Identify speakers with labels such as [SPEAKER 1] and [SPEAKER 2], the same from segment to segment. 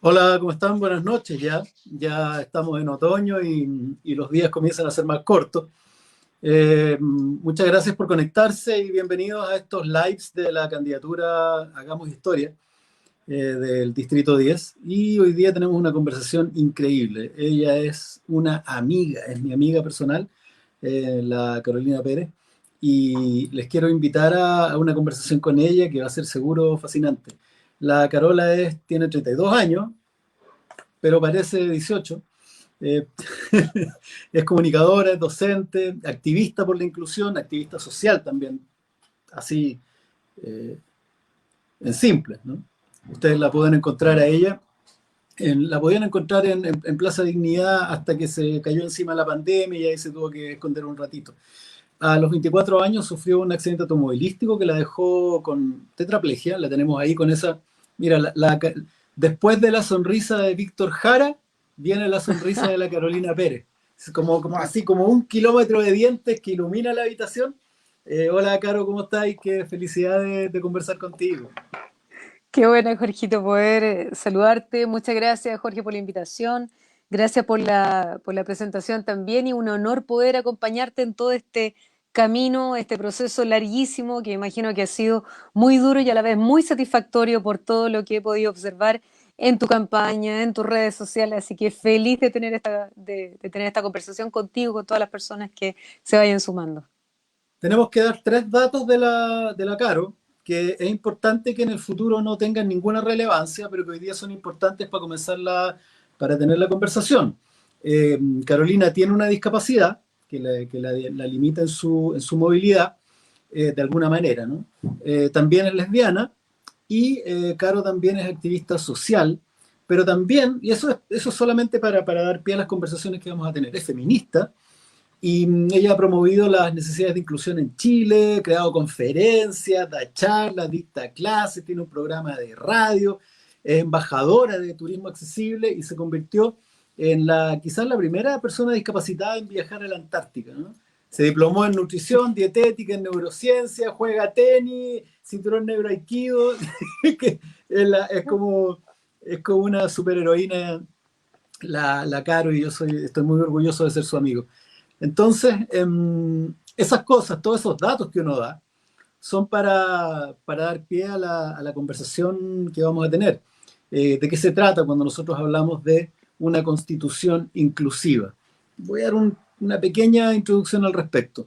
[SPEAKER 1] Hola, ¿cómo están? Buenas noches ya. Ya estamos en otoño y los días comienzan a ser más cortos. Muchas gracias por conectarse y bienvenidos a estos lives de la candidatura Hagamos Historia del Distrito 10. Y hoy día tenemos una conversación increíble. Ella es una amiga, es mi amiga personal, la Carolina Pérez, y les quiero invitar a una conversación con ella que va a ser seguro fascinante. La Carola tiene 32 años, pero parece 18. Eh, es comunicadora, es docente, activista por la inclusión, activista social también, así eh, en simple, ¿no? Ustedes la pueden encontrar a ella, la podían encontrar en Plaza Dignidad hasta que se cayó encima la pandemia y ahí se tuvo que esconder un ratito. A los 24 años sufrió un accidente automovilístico que la dejó con tetraplegia. La tenemos ahí con esa. Mira, después de la sonrisa de Víctor Jara, viene la sonrisa de la Carolina Pérez. Es como así, como un kilómetro de dientes que ilumina la habitación. Hola, Caro, ¿cómo estás? Qué felicidad de conversar contigo.
[SPEAKER 2] Qué bueno, Jorgito, poder saludarte. Muchas gracias, Jorge, por la invitación. Gracias por la presentación también y un honor poder acompañarte en todo este camino, este proceso larguísimo que imagino que ha sido muy duro y a la vez muy satisfactorio por todo lo que he podido observar en tu campaña, en tus redes sociales. Así que feliz de tener esta conversación contigo, con todas las personas que se vayan sumando.
[SPEAKER 1] Tenemos que dar tres datos de la Caro, que es importante que en el futuro no tengan ninguna relevancia, pero que hoy día son importantes para para tener la conversación. Carolina tiene una discapacidad que la limita en su movilidad, de alguna manera, ¿no? También es lesbiana y Caro también es activista social, pero también, y eso es solamente para dar pie a las conversaciones que vamos a tener, es feminista y ella ha promovido las necesidades de inclusión en Chile, creado conferencias, da charlas, dicta clases, tiene un programa de radio, es embajadora de turismo accesible y se convirtió en quizás la primera persona discapacitada en viajar a la Antártica, ¿no? Se diplomó en nutrición, dietética, en neurociencia, juega tenis, cinturón negro aikido, que es como una superheroína la Caro y estoy muy orgulloso de ser su amigo. Entonces, esas cosas, todos esos datos que uno da, son para dar pie a la conversación que vamos a tener. ¿De qué se trata cuando nosotros hablamos de una constitución inclusiva? Voy a dar una pequeña introducción al respecto.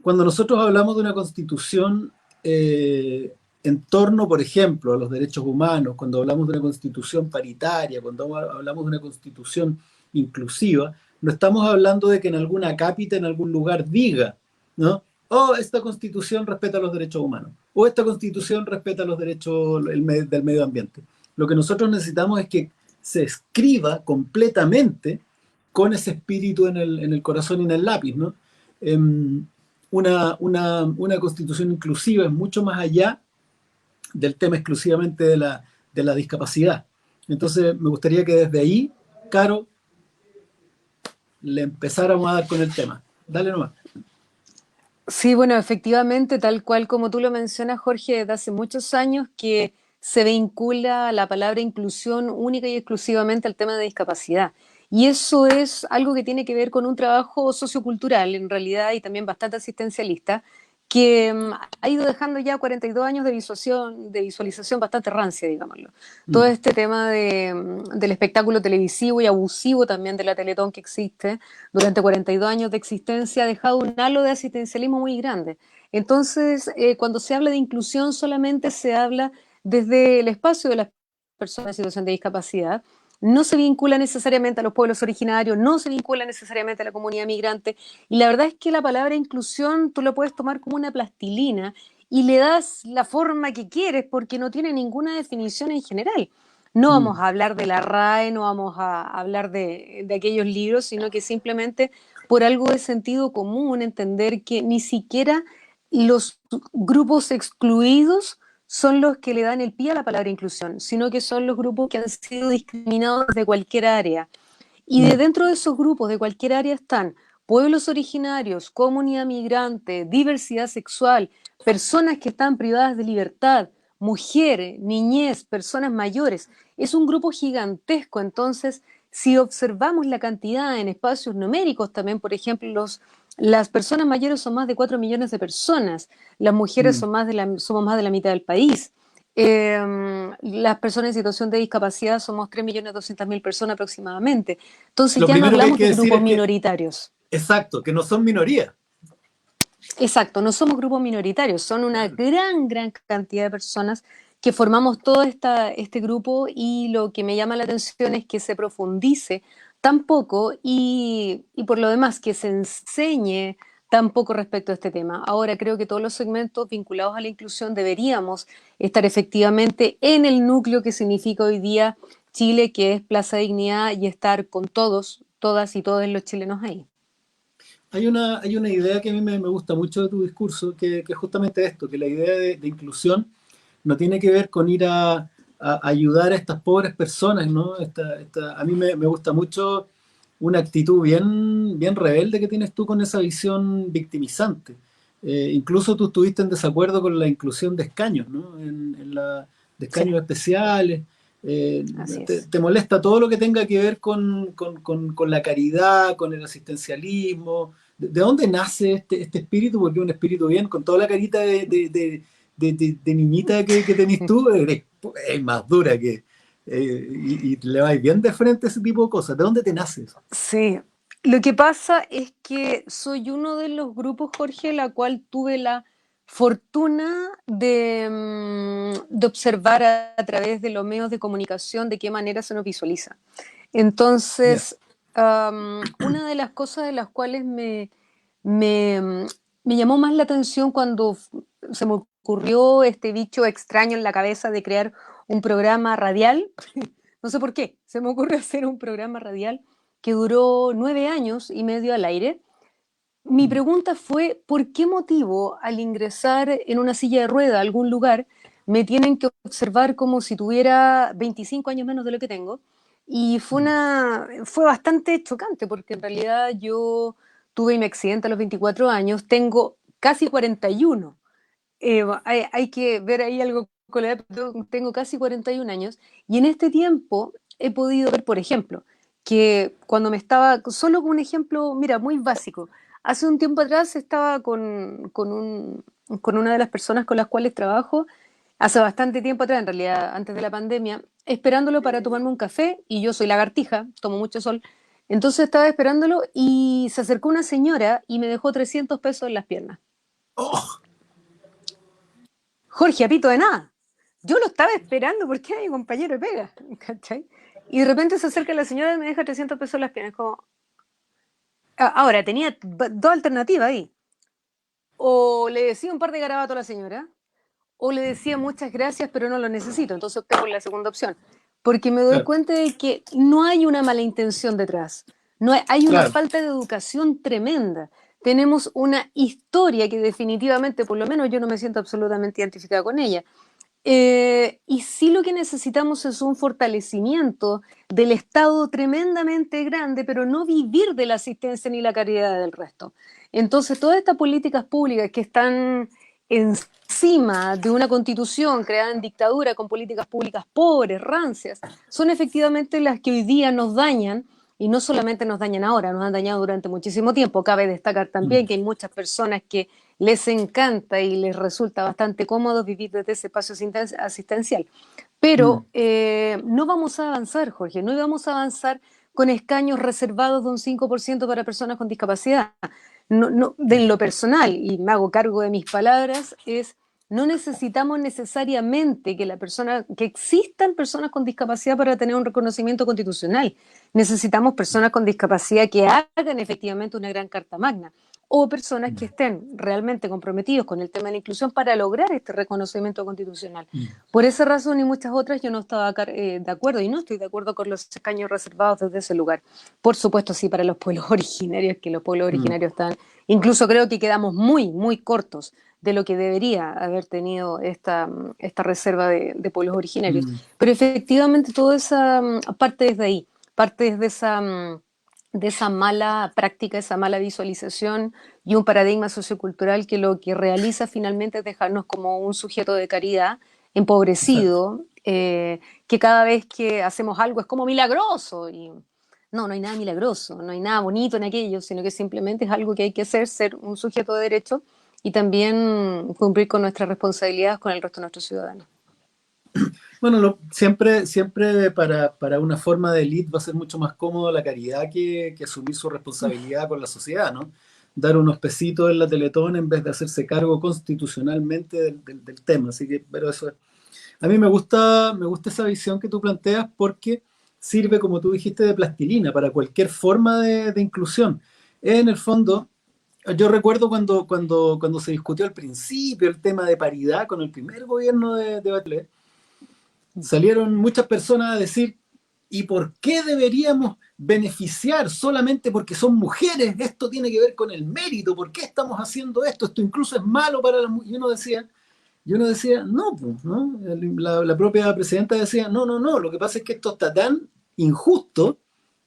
[SPEAKER 1] Cuando nosotros hablamos de una constitución en torno, por ejemplo, a los derechos humanos, cuando hablamos de una constitución paritaria, cuando hablamos de una constitución inclusiva, no estamos hablando de que en alguna cápita, en algún lugar diga, ¿no? Oh, esta constitución respeta los derechos humanos, o esta constitución respeta los derechos del medio ambiente. Lo que nosotros necesitamos es que se escriba completamente con ese espíritu en el corazón y en el lápiz, ¿no? Em, una constitución inclusiva es mucho más allá del tema exclusivamente de la discapacidad. Entonces, me gustaría que desde ahí, Caro, le empezáramos a dar con el tema. Dale nomás.
[SPEAKER 2] Sí, bueno, efectivamente, tal cual como tú lo mencionas, Jorge, desde hace muchos años que se vincula la palabra inclusión única y exclusivamente al tema de discapacidad. Y eso es algo que tiene que ver con un trabajo sociocultural, en realidad, y también bastante asistencialista, que ha ido dejando ya 42 años de visualización bastante rancia, digámoslo. Todo
[SPEAKER 1] Mm.
[SPEAKER 2] este tema del espectáculo televisivo y abusivo también de la Teletón que existe durante 42 años de existencia ha dejado un halo de asistencialismo muy grande. Entonces, cuando se habla de inclusión solamente se habla desde el espacio de las personas en situación de discapacidad, no se vincula necesariamente a los pueblos originarios, no se vincula necesariamente a la comunidad migrante, y la verdad es que la palabra inclusión tú lo puedes tomar como una plastilina y le das la forma que quieres porque no tiene ninguna definición en general. No vamos
[SPEAKER 1] Mm.
[SPEAKER 2] a hablar de la RAE, no vamos a hablar de aquellos libros, sino que simplemente por algo de sentido común entender que ni siquiera los grupos excluidos son los que le dan el pie a la palabra inclusión, sino que son los grupos que han sido discriminados desde cualquier área. Y de
[SPEAKER 1] Mm.
[SPEAKER 2] dentro de esos grupos, de cualquier área, están pueblos originarios, comunidad migrante, diversidad sexual, personas que están privadas de libertad, mujer, niñez, personas mayores. Es un grupo gigantesco, entonces si observamos la cantidad en espacios numéricos también, por ejemplo, las personas mayores son más de 4 millones de personas, las mujeres
[SPEAKER 1] Mm.
[SPEAKER 2] somos más de la mitad del país. Las personas en situación de discapacidad somos 3.200.000 personas aproximadamente. Entonces
[SPEAKER 1] Lo
[SPEAKER 2] ya no
[SPEAKER 1] primero que hay
[SPEAKER 2] hablamos
[SPEAKER 1] que
[SPEAKER 2] de
[SPEAKER 1] decir
[SPEAKER 2] grupos
[SPEAKER 1] es que,
[SPEAKER 2] minoritarios.
[SPEAKER 1] exacto, que no son minorías.
[SPEAKER 2] Exacto, no somos grupos minoritarios, son una gran cantidad de personas que formamos todo este grupo y lo que me llama la atención es que se profundice tan poco y por lo demás que se enseñe tan poco respecto a este tema. Ahora creo que todos los segmentos vinculados a la inclusión deberíamos estar efectivamente en el núcleo que significa hoy día Chile, que es Plaza Dignidad y estar con todos, todas y todos los chilenos ahí.
[SPEAKER 1] Hay una idea que a mí me gusta mucho de tu discurso, que es justamente esto, que la idea de inclusión no tiene que ver con ir a ayudar a estas pobres personas, ¿no? A mí me gusta mucho una actitud bien rebelde que tienes tú con esa visión victimizante. Incluso tú estuviste en desacuerdo con la inclusión de escaños, ¿no? De
[SPEAKER 2] Sí,
[SPEAKER 1] escaños especiales. Eh,
[SPEAKER 2] así es.
[SPEAKER 1] te molesta todo lo que tenga que ver con la caridad, con el asistencialismo. De dónde nace este espíritu? Porque es un espíritu bien, con toda la carita de niñita que tenés tú, es más dura y le vais bien de frente a ese tipo de cosas. ¿De dónde te nace eso?
[SPEAKER 2] Sí, lo que pasa es que soy uno de los grupos, Jorge, la cual tuve la fortuna de observar a través de los medios de comunicación de qué manera se nos visualiza.
[SPEAKER 1] Ya.
[SPEAKER 2] Entonces, una de las cosas de las cuales me, mm, me llamó más la atención cuando se me ocurrió este bicho extraño en la cabeza de crear un programa radial, no sé por qué, se me ocurrió hacer un programa radial que duró 9 años y medio al aire. Mi
[SPEAKER 1] Mm.
[SPEAKER 2] pregunta fue, ¿por qué motivo al ingresar en una silla de rueda a algún lugar me tienen que observar como si tuviera 25 años menos de lo que tengo? Y
[SPEAKER 1] Mm.
[SPEAKER 2] fue bastante chocante porque en realidad yo tuve mi accidente a los 24 años, tengo casi 41. Hay que ver ahí algo con la edad, tengo casi 41 años y en este tiempo he podido ver, por ejemplo, que cuando me estaba, solo un ejemplo, mira, muy básico, hace un tiempo atrás estaba con una de las personas con las cuales trabajo, hace bastante tiempo atrás, en realidad antes de la pandemia, esperándolo para tomarme un café y yo soy lagartija, tomo mucho sol, entonces estaba esperándolo y se acercó una señora y me dejó 300 pesos en las piernas.
[SPEAKER 1] ¡Oh!
[SPEAKER 2] Jorge, apito de nada. Yo lo estaba esperando porque era mi compañero de pega, ¿cachai? Y de repente se acerca la señora y me deja 300 pesos en las piernas. Como... Ahora, tenía dos alternativas ahí. O le decía un par de garabatos a la señora, o le decía muchas gracias, pero no lo necesito. Entonces opté por la segunda opción. Porque me doy
[SPEAKER 1] Claro,
[SPEAKER 2] cuenta de que no hay una mala intención detrás. No hay una
[SPEAKER 1] claro.
[SPEAKER 2] falta de educación tremenda. Tenemos una historia que definitivamente, por lo menos yo no me siento absolutamente identificada con ella. Y sí lo que necesitamos es un fortalecimiento del Estado tremendamente grande, pero no vivir de la asistencia ni la caridad del resto. Entonces, todas estas políticas públicas que están encima de una constitución creada en dictadura con políticas públicas pobres, rancias, son efectivamente las que hoy día nos dañan y no solamente nos dañan ahora, nos han dañado durante muchísimo tiempo. Cabe destacar
[SPEAKER 1] Mm.
[SPEAKER 2] también que hay muchas personas que les encanta y les resulta bastante cómodo vivir desde ese espacio asistencial.
[SPEAKER 1] Mm.
[SPEAKER 2] Pero no vamos a avanzar, Jorge, no vamos a avanzar con escaños reservados de un 5% para personas con discapacidad. No, no, de lo personal, y me hago cargo de mis palabras, es no necesitamos necesariamente que que existan personas con discapacidad para tener un reconocimiento constitucional. Necesitamos personas con discapacidad que hagan efectivamente una gran carta magna o personas que
[SPEAKER 1] Mm.
[SPEAKER 2] estén realmente comprometidos con el tema de la inclusión para lograr este reconocimiento constitucional.
[SPEAKER 1] Mm.
[SPEAKER 2] Por esa razón y muchas otras yo no estaba de acuerdo y no estoy de acuerdo con los escaños reservados desde ese lugar. Por supuesto, sí, para los pueblos originarios, que los pueblos
[SPEAKER 1] Mm.
[SPEAKER 2] originarios están, incluso creo que quedamos muy cortos de lo que debería haber tenido esta reserva de pueblos originarios.
[SPEAKER 1] Mm.
[SPEAKER 2] Pero efectivamente toda esa parte desde ahí, parte desde de esa mala práctica, esa mala visualización y un paradigma sociocultural que lo que realiza finalmente es dejarnos como un sujeto de caridad
[SPEAKER 1] Exacto.
[SPEAKER 2] empobrecido, que cada vez que hacemos algo es como milagroso. Y no, no hay nada milagroso, no hay nada bonito en aquello, sino que simplemente es algo que hay que hacer, ser un sujeto de derecho y también cumplir con nuestras responsabilidades con el resto de nuestros ciudadanos.
[SPEAKER 1] Bueno, siempre para una forma de élite va a ser mucho más cómodo la caridad que asumir su responsabilidad con la sociedad, ¿no? Dar unos pesitos en la Teletón en vez de hacerse cargo constitucionalmente del tema. Así que, pero eso es. A mí me gusta esa visión que tú planteas porque sirve, como tú dijiste, de plastilina para cualquier forma de inclusión. En el fondo, yo recuerdo cuando se discutió al principio el tema de paridad con el primer gobierno de Bachelet, salieron muchas personas a decir, ¿y por qué deberíamos beneficiar solamente porque son mujeres? Esto tiene que ver con el mérito, ¿por qué estamos haciendo esto? Esto incluso es malo para las mujeres. Y uno decía, no, pues, ¿no? La propia presidenta decía, no, no, no, lo que pasa es que esto está tan injusto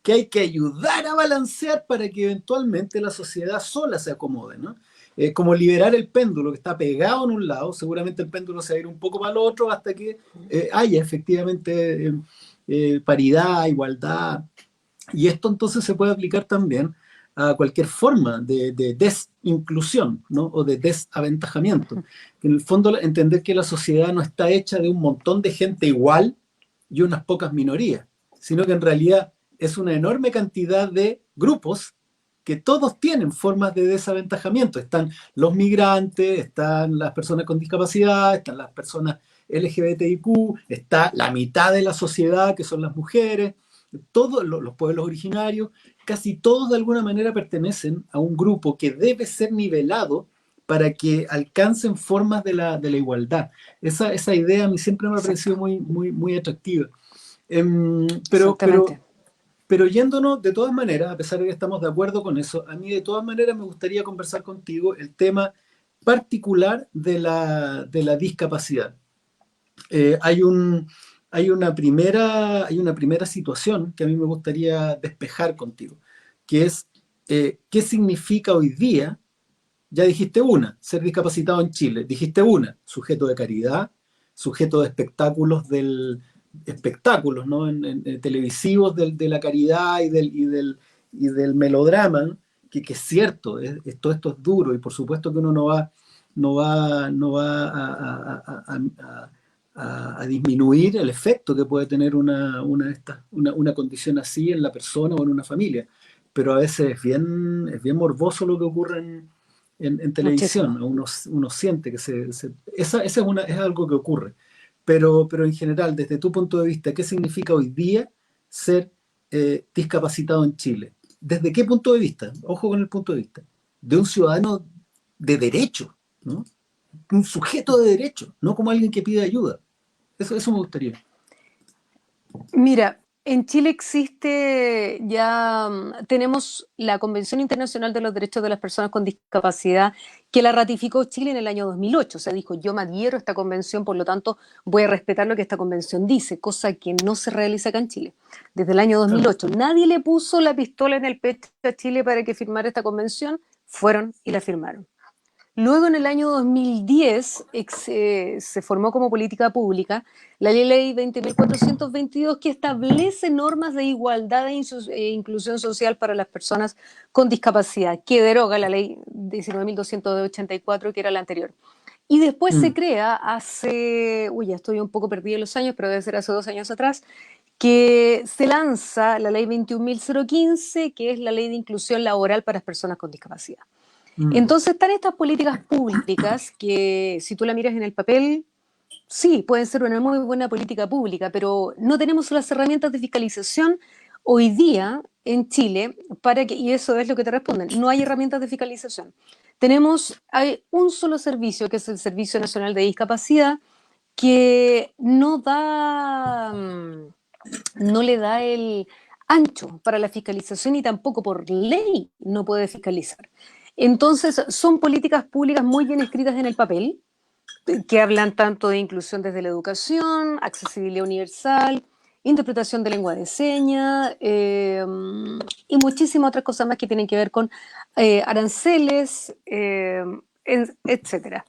[SPEAKER 1] que hay que ayudar a balancear para que eventualmente la sociedad sola se acomode, ¿no? Como liberar el péndulo que está pegado en un lado, seguramente el péndulo se va a ir un poco para el otro hasta que haya efectivamente paridad, igualdad, y esto entonces se puede aplicar también a cualquier forma de desinclusión, ¿no? O de desaventajamiento. En el fondo, entender que la sociedad no está hecha de un montón de gente igual y unas pocas minorías, sino que en realidad es una enorme cantidad de grupos que todos tienen formas de desaventajamiento. Están los migrantes, están las personas con discapacidad, están las personas LGBTIQ, está la mitad de la sociedad, que son las mujeres, todos los pueblos originarios, casi todos de alguna manera pertenecen a un grupo que debe ser nivelado para que alcancen formas de la igualdad. Esa idea a mí siempre me ha
[SPEAKER 2] Exacto,
[SPEAKER 1] parecido muy, muy, muy atractiva. Em, pero, pero,
[SPEAKER 2] exactamente.
[SPEAKER 1] pero yéndonos, de todas maneras, a pesar de que estamos de acuerdo con eso, a mí de todas maneras me gustaría conversar contigo el tema particular de la discapacidad. Eh, hay un, hay una primera situación que a mí me gustaría despejar contigo, que es qué significa hoy día. Ya dijiste una, ser discapacitado en Chile. Dijiste una, sujeto de caridad, sujeto de espectáculos, ¿no? Televisivos de la caridad y del melodrama, ¿no? Que es cierto, todo esto es duro y por supuesto que uno no va a disminuir el efecto que puede tener una condición así en la persona o en una familia. Pero a veces es bien morboso lo que ocurre en
[SPEAKER 2] Muchísimo.
[SPEAKER 1] televisión. Uno siente que esa es algo que ocurre. Pero en general, desde tu punto de vista, ¿qué significa hoy día ser discapacitado en Chile? ¿Desde qué punto de vista? Ojo con el punto de vista. De un ciudadano de derecho, ¿no? Un sujeto de derecho, no como alguien que pide ayuda. Eso me gustaría.
[SPEAKER 2] Mira, en Chile existe ya, tenemos la Convención Internacional de los Derechos de las Personas con Discapacidad, que la ratificó Chile en el año 2008. O sea, dijo, yo me adhiero a esta convención, por lo tanto voy a respetar lo que esta convención dice, cosa que no se realiza acá en Chile. Desde el año
[SPEAKER 1] Claro.
[SPEAKER 2] 2008, nadie le puso la pistola en el pecho a Chile para que firmara esta convención, fueron y la firmaron. Luego, en el año 2010, se formó como política pública la Ley 20.422, que establece normas de igualdad e inclusión social para las personas con discapacidad, que deroga la Ley 19.284, que era la anterior. Y después se
[SPEAKER 1] Mm.
[SPEAKER 2] crea ya estoy un poco perdida en los años, pero debe ser hace 2 años atrás, que se lanza la Ley 21.015, que es la Ley de Inclusión Laboral para las Personas con Discapacidad.
[SPEAKER 1] Mm.
[SPEAKER 2] Entonces están estas políticas públicas que, si tú la miras en el papel, sí, pueden ser una muy buena política pública, pero no tenemos las herramientas de fiscalización hoy día en Chile y eso es lo que te responden, no hay herramientas de fiscalización. Hay un solo servicio, que es el Servicio Nacional de Discapacidad, que no le da el ancho para la fiscalización y tampoco por ley no puede fiscalizar. Entonces, son políticas públicas muy bien escritas en el papel, que hablan tanto de inclusión desde la educación, accesibilidad universal, interpretación de lengua de señas y muchísimas otras cosas más que tienen que ver con aranceles, etcétera.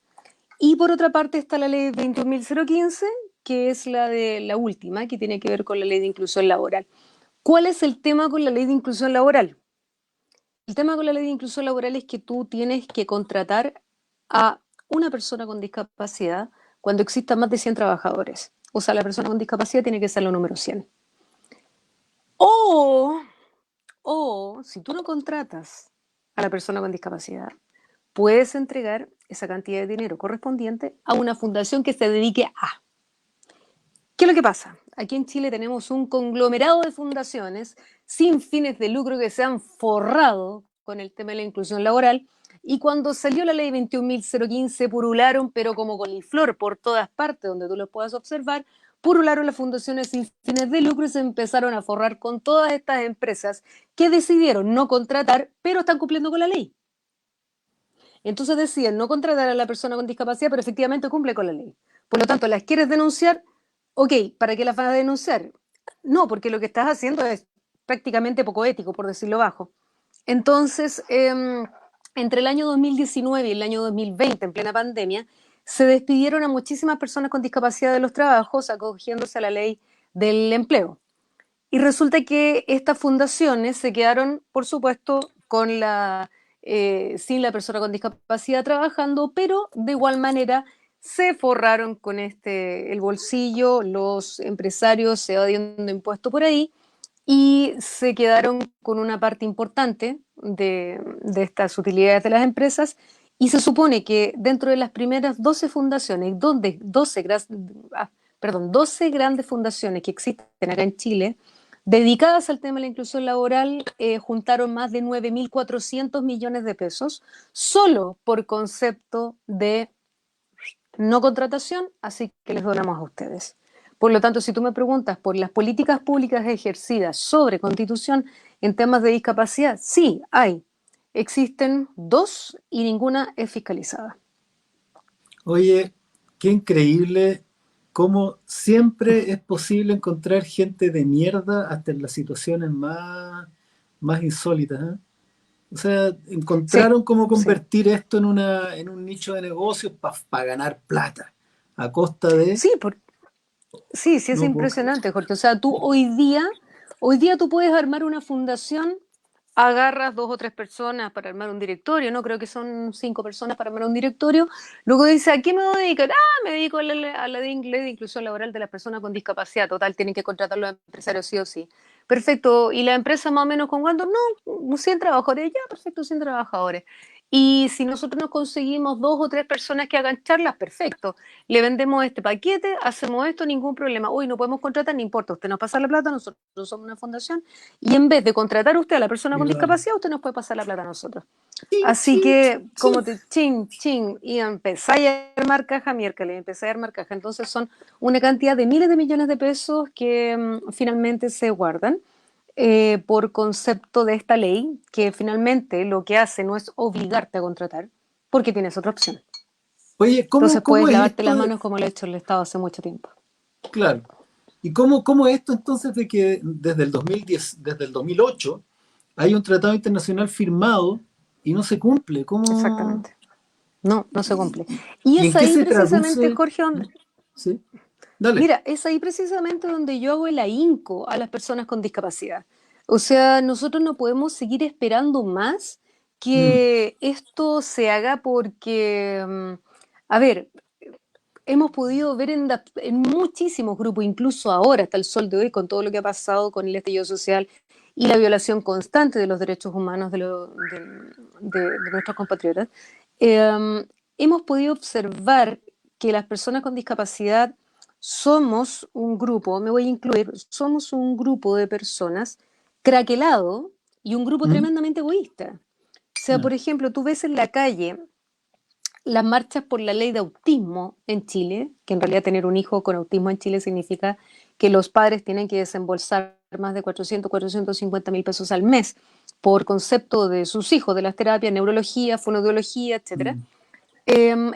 [SPEAKER 2] Y por otra parte está la ley 21.015, que es la última, que tiene que ver con la ley de inclusión laboral. ¿Cuál es el tema con la ley de inclusión laboral? El tema con la ley de inclusión laboral es que tú tienes que contratar a una persona con discapacidad cuando existan más de 100 trabajadores. O sea, la persona con discapacidad tiene que ser la número 100. O, si tú no contratas a la persona con discapacidad, puedes entregar esa cantidad de dinero correspondiente a una fundación que se dedique a. ¿Qué es lo que pasa? Aquí en Chile tenemos un conglomerado de fundaciones sin fines de lucro que se han forrado con el tema de la inclusión laboral, y cuando salió la ley 21.015 purularon, pero como coliflor por todas partes donde tú los puedas observar, purularon las fundaciones sin fines de lucro y se empezaron a forrar con todas estas empresas que decidieron no contratar, pero están cumpliendo con la ley. Entonces deciden no contratar a la persona con discapacidad, pero efectivamente cumple con la ley. Por lo tanto, ¿las quieres denunciar? Ok, ¿para qué las vas a denunciar? No, porque lo que estás haciendo es prácticamente poco ético, por decirlo bajo. Entonces, entre el año 2019 y el año 2020, en plena pandemia, se despidieron a muchísimas personas con discapacidad de los trabajos, acogiéndose a la ley del empleo. Y resulta que estas fundaciones se quedaron, por supuesto, sin la persona con discapacidad trabajando, pero de igual manera se forraron con el bolsillo, los empresarios se evadiendo impuestos por ahí y se quedaron con una parte importante de estas utilidades de las empresas. Y se supone que dentro de las primeras 12 fundaciones, donde 12 grandes fundaciones que existen acá en Chile, dedicadas al tema de la inclusión laboral, juntaron más de 9.400 millones de pesos solo por concepto de no contratación, así que les donamos a ustedes. Por lo tanto, si tú me preguntas por las políticas públicas ejercidas sobre Constitución en temas de discapacidad, sí, hay. Existen 2 y ninguna es fiscalizada.
[SPEAKER 1] Oye, qué increíble cómo siempre es posible encontrar gente de mierda hasta en las situaciones más insólitas, ¿eh? O sea,
[SPEAKER 2] Sí,
[SPEAKER 1] encontraron cómo
[SPEAKER 2] sí.
[SPEAKER 1] convertir esto en un nicho de negocios para ganar plata, a costa de...
[SPEAKER 2] Sí, sí, sí es
[SPEAKER 1] No puedo creer.
[SPEAKER 2] impresionante, Jorge. O sea, tú hoy día tú puedes armar una fundación, agarras 2 o 3 personas para armar un directorio, no creo que son 5 personas para armar un directorio, luego dices, ¿a qué me voy a dedicar? Ah, me dedico a la de inglés de inclusión laboral de las personas con discapacidad, total, tienen que contratar los empresarios sí o sí. Perfecto, ¿y la empresa más o menos con cuánto? No, 100 trabajadores, ya, perfecto, 100 trabajadores. Y si nosotros nos conseguimos 2 o 3 personas que hagan charlas, perfecto. Le vendemos este paquete, hacemos esto, ningún problema. Hoy no podemos contratar, no importa, usted nos pasa la plata, nosotros somos una fundación, y en vez de contratar usted a la persona
[SPEAKER 1] Y
[SPEAKER 2] con
[SPEAKER 1] lo hago.
[SPEAKER 2] discapacidad, usted nos puede pasar la plata a nosotros.
[SPEAKER 1] Chin,
[SPEAKER 2] Así
[SPEAKER 1] chin,
[SPEAKER 2] que, como
[SPEAKER 1] chin.
[SPEAKER 2] te ching, ching, y empezáis a armar caja miércoles, empezáis a armar caja. Entonces son una cantidad de miles de millones de pesos que finalmente se guardan por concepto de esta ley, que finalmente lo que hace no es obligarte a contratar, porque tienes otra opción.
[SPEAKER 1] Oye,
[SPEAKER 2] Entonces
[SPEAKER 1] ¿cómo
[SPEAKER 2] puedes
[SPEAKER 1] es
[SPEAKER 2] lavarte
[SPEAKER 1] esto
[SPEAKER 2] las
[SPEAKER 1] de...
[SPEAKER 2] manos como lo ha hecho el Estado hace mucho tiempo.
[SPEAKER 1] Claro. ¿Y cómo es esto entonces de que desde el 2010, desde el 2008, hay un tratado internacional firmado y no se cumple? ¿Cómo?
[SPEAKER 2] Exactamente. No, no se cumple.
[SPEAKER 1] ¿Y,
[SPEAKER 2] Y
[SPEAKER 1] y
[SPEAKER 2] es
[SPEAKER 1] en qué
[SPEAKER 2] ahí
[SPEAKER 1] se
[SPEAKER 2] precisamente,
[SPEAKER 1] traduce?
[SPEAKER 2] Jorge,
[SPEAKER 1] ¿Sí? Dale.
[SPEAKER 2] mira, es ahí precisamente donde yo hago el ahínco a las personas con discapacidad. O sea, nosotros no podemos seguir esperando más
[SPEAKER 1] Mm,
[SPEAKER 2] que esto se haga porque, a ver, hemos podido ver en muchísimos grupos, incluso ahora, hasta el sol de hoy, con todo lo que ha pasado con el estallido social y la violación constante de los derechos humanos de nuestros compatriotas, hemos podido observar que las personas con discapacidad somos un grupo, me voy a incluir, somos un grupo de personas craquelado y un grupo
[SPEAKER 1] mm,
[SPEAKER 2] tremendamente egoísta. O sea,
[SPEAKER 1] ya,
[SPEAKER 2] por ejemplo, tú ves en la calle las marchas por la ley de autismo en Chile, que en realidad tener un hijo con autismo en Chile significa que los padres tienen que desembolsar más de 450 mil pesos al mes por concepto de sus hijos, de las terapias, neurología, fonoaudiología, etcétera.
[SPEAKER 1] mm.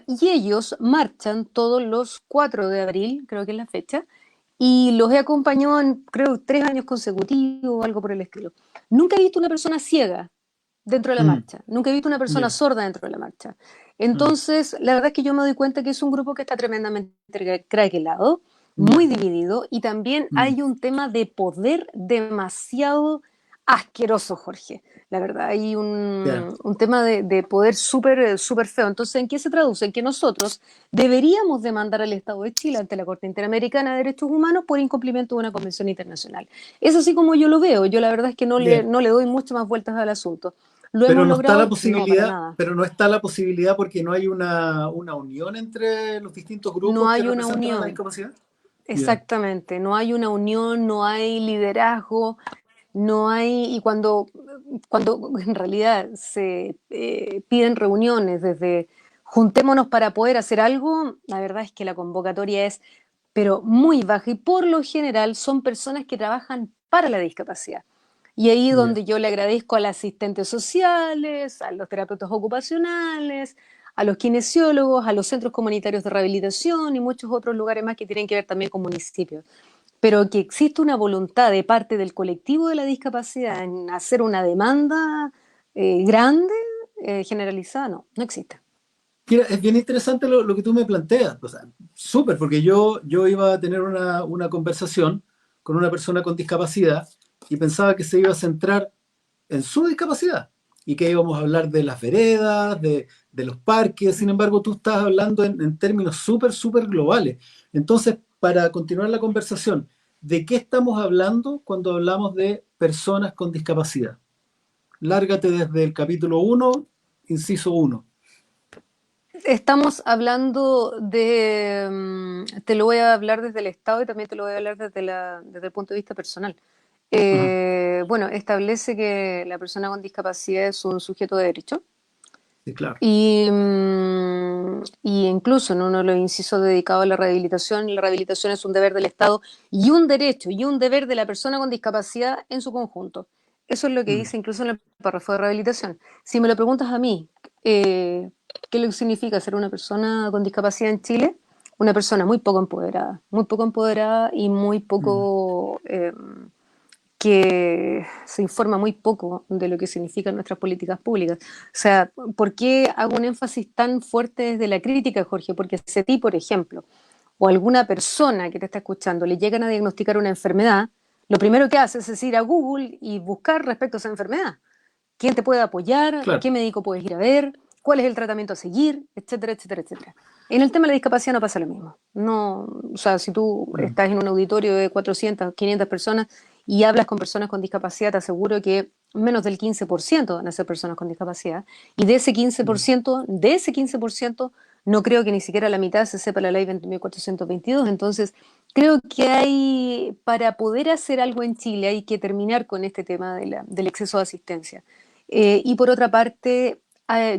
[SPEAKER 2] Y ellos marchan todos los 4 de abril, creo que es la fecha, y los he acompañado en, creo, 3 años consecutivos o algo por el estilo. Nunca he visto una persona ciega, dentro de la
[SPEAKER 1] Mm,
[SPEAKER 2] marcha. Nunca he visto una persona
[SPEAKER 1] ya,
[SPEAKER 2] sorda dentro de la marcha.
[SPEAKER 1] mm,
[SPEAKER 2] Entonces, la verdad es que yo me doy cuenta que es un grupo que está tremendamente craquelado, muy
[SPEAKER 1] ya,
[SPEAKER 2] dividido, y también
[SPEAKER 1] mm,
[SPEAKER 2] hay un tema de poder demasiado asqueroso, Jorge. La verdad, hay
[SPEAKER 1] ya.
[SPEAKER 2] un tema de poder súper feo. Entonces, ¿en qué se traduce? En que nosotros deberíamos demandar al Estado de Chile ante la Corte Interamericana de Derechos Humanos por incumplimiento de una convención internacional. Es así como yo lo veo. Yo la verdad es que
[SPEAKER 1] Bien.
[SPEAKER 2] no le doy mucho más vueltas al asunto. ¿Lo
[SPEAKER 1] Pero
[SPEAKER 2] hemos
[SPEAKER 1] no está la
[SPEAKER 2] logrado? No, para
[SPEAKER 1] posibilidad,
[SPEAKER 2] nada.
[SPEAKER 1] pero no está la posibilidad porque no hay una unión entre los distintos
[SPEAKER 2] No
[SPEAKER 1] grupos que
[SPEAKER 2] hay una
[SPEAKER 1] representan a la
[SPEAKER 2] unión.
[SPEAKER 1] discapacidad. Ya,
[SPEAKER 2] Exactamente, no hay una unión, no hay liderazgo, no hay, y cuando en realidad se piden reuniones desde juntémonos para poder hacer algo, la verdad es que la convocatoria es, pero muy baja, y por lo general son personas que trabajan para la discapacidad. Y ahí
[SPEAKER 1] ya.
[SPEAKER 2] donde yo le agradezco a las asistentes sociales, a los terapeutas ocupacionales, a los kinesiólogos, a los centros comunitarios de rehabilitación y muchos otros lugares más que tienen que ver también con municipios. Pero que existe una voluntad de parte del colectivo de la discapacidad en hacer una demanda grande, generalizada, no, no existe.
[SPEAKER 1] Mira, es bien interesante lo que tú me planteas. O sea, súper, porque yo iba a tener una conversación con una persona con discapacidad y pensaba que se iba a centrar en su discapacidad y que íbamos a hablar de las veredas, de los parques. Sin embargo, tú estás hablando en términos súper globales. Entonces, para continuar la conversación, ¿de qué estamos hablando cuando hablamos de personas con discapacidad? Lárgate desde el capítulo uno, inciso uno.
[SPEAKER 2] Estamos hablando de, te lo voy a hablar desde el Estado y también te lo voy a hablar desde el punto de vista personal.
[SPEAKER 1] Ujú.
[SPEAKER 2] Bueno, establece que la persona con discapacidad es un sujeto de derecho
[SPEAKER 1] Sí, claro.
[SPEAKER 2] y incluso en uno de los incisos dedicados a la rehabilitación es un deber del Estado y un derecho y un deber de la persona con discapacidad en su conjunto. Eso es lo que
[SPEAKER 1] Mm,
[SPEAKER 2] dice incluso en el párrafo de rehabilitación. Si me lo preguntas a mí, eh, ¿qué es lo que significa ser una persona con discapacidad en Chile? Una persona muy poco empoderada y muy
[SPEAKER 1] mm,
[SPEAKER 2] poco que se informa muy poco de lo que significan nuestras políticas públicas. O sea, ¿por qué hago un énfasis tan fuerte desde la crítica, Jorge? Porque si a ti, por ejemplo, o alguna persona que te está escuchando le llegan a diagnosticar una enfermedad, lo primero que haces es ir a Google y buscar respecto a esa enfermedad. ¿Quién te puede apoyar?
[SPEAKER 1] claro.
[SPEAKER 2] ¿Qué médico puedes ir a ver? ¿Cuál es el tratamiento a seguir? Etcétera, etcétera, etcétera. En el tema de la discapacidad no pasa lo mismo. No, o sea, si tú
[SPEAKER 1] Mm,
[SPEAKER 2] estás en un auditorio de 400, 500 personas y hablas con personas con discapacidad, te aseguro que menos del 15% van a ser personas con discapacidad. Y
[SPEAKER 1] mm,
[SPEAKER 2] de ese 15%, no creo que ni siquiera la mitad se sepa la ley 20.422. Entonces, creo que hay, para poder hacer algo en Chile, hay que terminar con este tema del exceso de asistencia. Y por otra parte,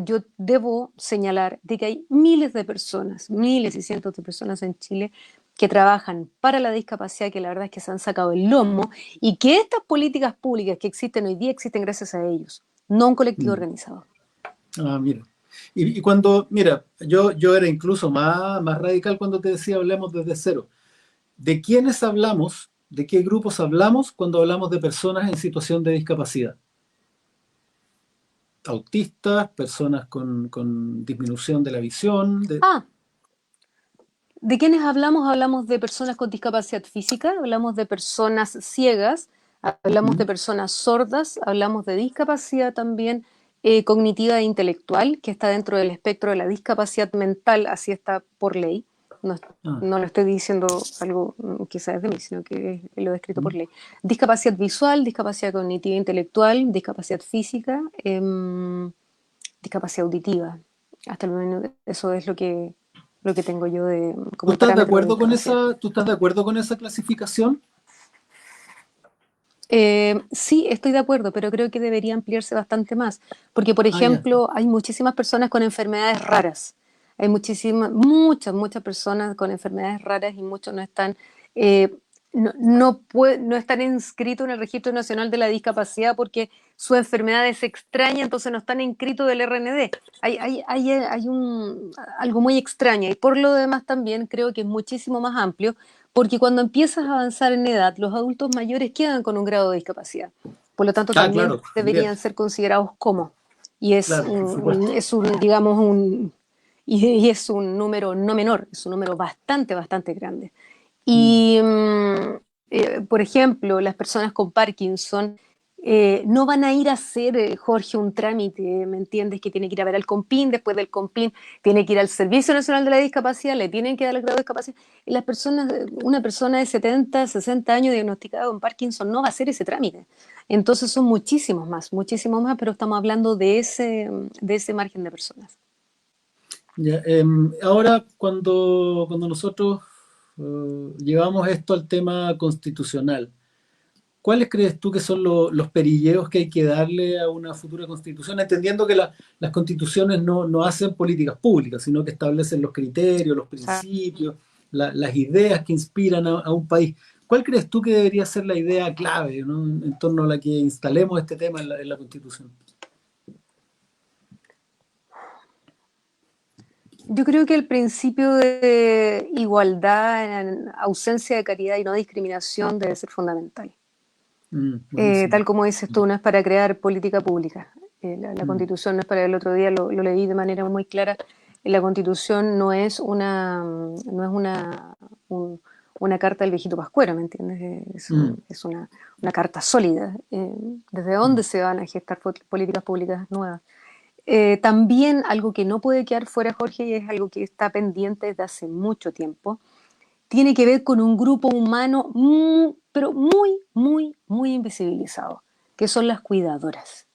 [SPEAKER 2] yo debo señalar de que hay miles de personas, miles y cientos de personas en Chile que trabajan para la discapacidad, que la verdad es que se han sacado el lomo y que estas políticas públicas que existen hoy día existen gracias a ellos, no a un colectivo
[SPEAKER 1] mm.
[SPEAKER 2] organizado.
[SPEAKER 1] Ah, mira. Y cuando, mira, yo era incluso más radical cuando te decía hablemos desde cero. ¿De quiénes hablamos? ¿De qué grupos hablamos cuando hablamos de personas en situación de discapacidad? Autistas, personas con disminución de la visión.
[SPEAKER 2] Ah, ¿de quiénes hablamos? Hablamos de personas con discapacidad física, hablamos de personas ciegas, hablamos de
[SPEAKER 1] ¿Mm?
[SPEAKER 2] personas sordas, hablamos de discapacidad también cognitiva e intelectual, que está dentro del espectro de la discapacidad mental, así está por ley. No,
[SPEAKER 1] Ah,
[SPEAKER 2] no lo estoy diciendo algo que sea de mí, sino que es lo descrito por
[SPEAKER 1] ¿mm?
[SPEAKER 2] ley. Discapacidad visual, discapacidad cognitiva e intelectual, discapacidad física, discapacidad auditiva. Hasta el momento eso es lo que tengo yo de,
[SPEAKER 1] ¿Tú
[SPEAKER 2] como el
[SPEAKER 1] estás de
[SPEAKER 2] parámetro de
[SPEAKER 1] acuerdo con
[SPEAKER 2] discapacidad.
[SPEAKER 1] tú estás de acuerdo con esa clasificación?
[SPEAKER 2] Sí, estoy de acuerdo, pero creo que debería ampliarse bastante más, porque, por
[SPEAKER 1] Ah, ya.
[SPEAKER 2] ejemplo, hay muchísimas personas con enfermedades raras. Hay muchas personas con enfermedades raras y muchos no están, eh, no están inscritos en el Registro Nacional de la Discapacidad porque su enfermedad es extraña, entonces no están inscritos del RND. Algo muy extraño y por lo demás también creo que es muchísimo más amplio porque cuando empiezas a avanzar en edad, los adultos mayores quedan con un grado de discapacidad. por lo tanto
[SPEAKER 1] Ah,
[SPEAKER 2] también
[SPEAKER 1] claro, también,
[SPEAKER 2] deberían ser considerados como. Y es
[SPEAKER 1] claro, por supuesto.
[SPEAKER 2] digamos, y es un número no menor, es un número bastante, bastante grande.
[SPEAKER 1] Mm.
[SPEAKER 2] Y, por ejemplo, las personas con Parkinson no van a ir a hacer, Jorge, un trámite, ¿me entiendes? Que tiene que ir a ver al COMPIN, después del COMPIN tiene que ir al Servicio Nacional de la Discapacidad, le tienen que dar el grado de discapacidad. Y las personas, una persona de 70, 60 años diagnosticada con Parkinson no va a hacer ese trámite. Entonces son muchísimos más, pero estamos hablando de ese margen de personas.
[SPEAKER 1] Ya, ahora, cuando nosotros llevamos esto al tema constitucional, ¿cuáles crees tú que son los perilleos que hay que darle a una futura constitución? Entendiendo que las constituciones no hacen políticas públicas, sino que establecen los criterios, los
[SPEAKER 2] O sea,
[SPEAKER 1] principios, las ideas que inspiran a un país. ¿Cuál crees tú que debería ser la idea clave, ¿no? En torno a la que instalemos este tema en la constitución?
[SPEAKER 2] yo creo que el principio de igualdad, en ausencia de caridad y no discriminación debe ser fundamental.
[SPEAKER 1] Buenísimo.
[SPEAKER 2] Tal como dices tú, no es para crear política pública. La
[SPEAKER 1] Mm,
[SPEAKER 2] Constitución no es para el otro día, lo leí de manera muy clara. La Constitución no es una carta del viejito Pascuero, ¿me entiendes?
[SPEAKER 1] mm,
[SPEAKER 2] Es una carta sólida. ¿Desde
[SPEAKER 1] mm,
[SPEAKER 2] dónde se van a gestar políticas públicas nuevas? También algo que no puede quedar fuera, Jorge, y es algo que está pendiente desde hace mucho tiempo, tiene que ver con un grupo humano, pero muy invisibilizado, que son las cuidadoras.